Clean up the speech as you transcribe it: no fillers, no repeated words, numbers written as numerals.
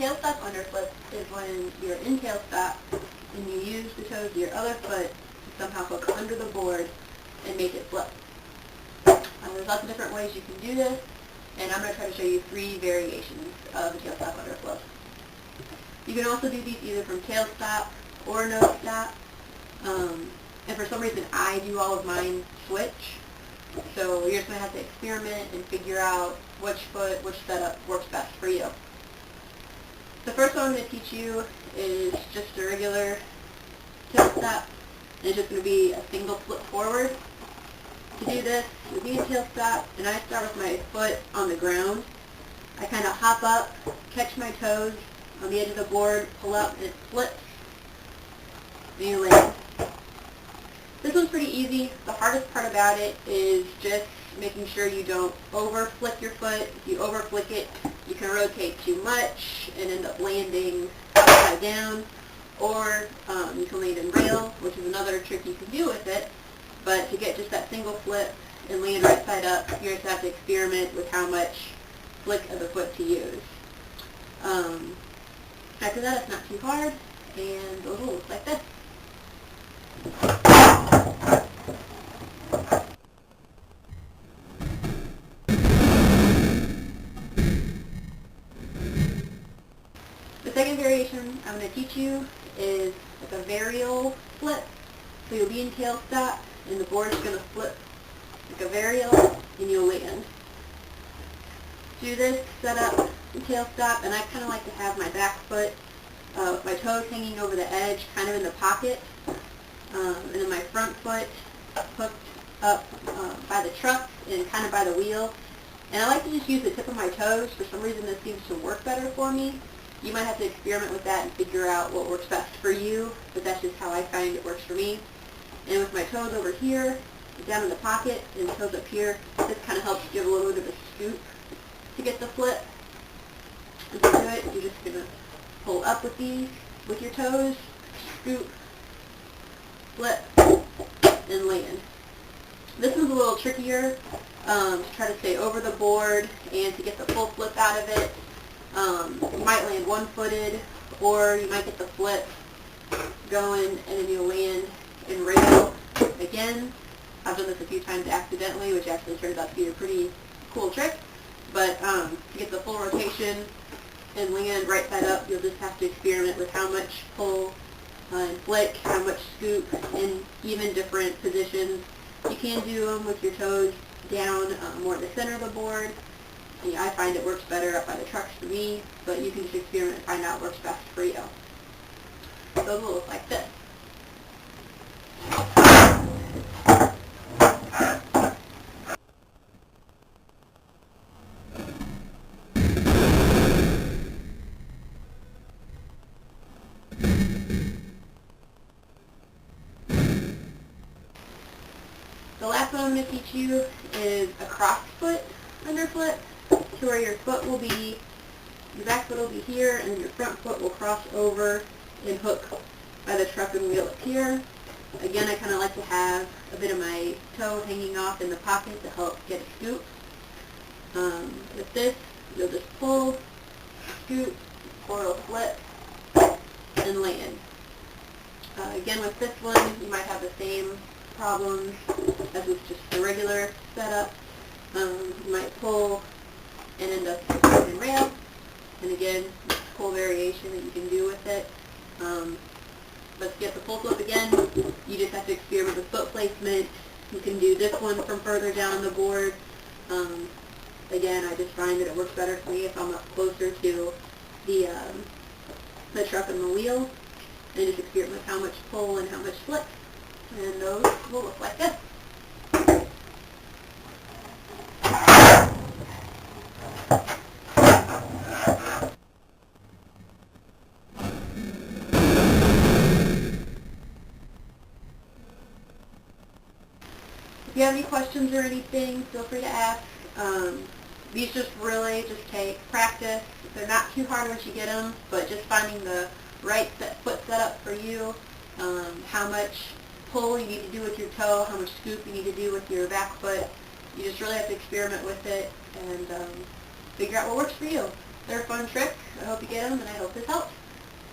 tailstop underflip is when you're in tailstop and you use the toes of your other foot to somehow hook under the board and make it flip. There's lots of different ways you can do this, and I'm going to try to show you 3 variations of a tailstop underflip. You can also do these either from tailstop or no stop, and for some reason I do all of mine switch, so you're just going to have to experiment and figure out which setup works best for you. The first one I'm going to teach you is just a regular tailstop, and it's just going to be a single flip forward. To do this, you'll be in tailstop, and I start with my foot on the ground. I kind of hop up, catch my toes on the edge of the board, pull up, and it flips, and you land. This one's pretty easy. The hardest part about it is just making sure you don't over-flick your foot. If you over-flick it, you can rotate too much and end up landing upside down, or you can land in rail, which is another trick you can do with it. But to get just that single flip and land right side up, you just have to experiment with how much flick of the foot to use. After that, it's not too hard, and those will look like this. The second variation I'm going to teach you is like a varial flip. So you'll be in tailstop, and the board is going to flip like a varial, and you'll land. Do this setup in tailstop, and I kind of like to have my back foot with my toes hanging over the edge, kind of in the pocket, and then my front foot hooked up by the truck and kind of by the wheel. And I like to just use the tip of my toes. For some reason this seems to work better for me. You might have to experiment with that and figure out what works best for you, but that's just how I find it works for me. And with my toes over here, down in the pocket, and the toes up here, this kind of helps give a little bit of a scoop to get the flip. And to do it, you're just going to pull up with these, with your toes, scoop, flip, and land. This one's a little trickier to try to stay over the board and to get the full flip out of it. You might land one-footed, or you might get the flip going and then you'll land in rail again. I've done this a few times accidentally, which actually turns out to be a pretty cool trick. But to get the full rotation and land right side up, you'll just have to experiment with how much pull and flick, how much scoop in even different positions. You can do them with your toes down more in the center of the board. Yeah, I find it works better up by the trucks for me, but you can just experiment and find out what works best for you. Those will look like this. The last one I'm going to teach you is a cross foot underflip, to where your foot will be, your back foot will be here, and your front foot will cross over and hook by the truck and wheel up here. Again, I kind of like to have a bit of my toe hanging off in the pocket to help get a scoop. With this, you'll just pull, scoop, or it'll flip, and land. Again, with this one, you might have the same problems as with just the regular setup. You might pull and end up in rail, and again, it's a cool variation that you can do with it. But to get the full flip again, you just have to experiment with foot placement. You can do this one from further down the board. Again, I just find that it works better for me if I'm up closer to the truck and the wheel, and just experiment with how much pull and how much flip. And those will look like this. If you have any questions or anything, feel free to ask. These just really just take practice. They're not too hard once you get them, but just finding the right foot setup for you, how much pull you need to do with your toe, how much scoop you need to do with your back foot. You just really have to experiment with it and figure out what works for you. They're a fun trick. I hope you get them, and I hope this helps.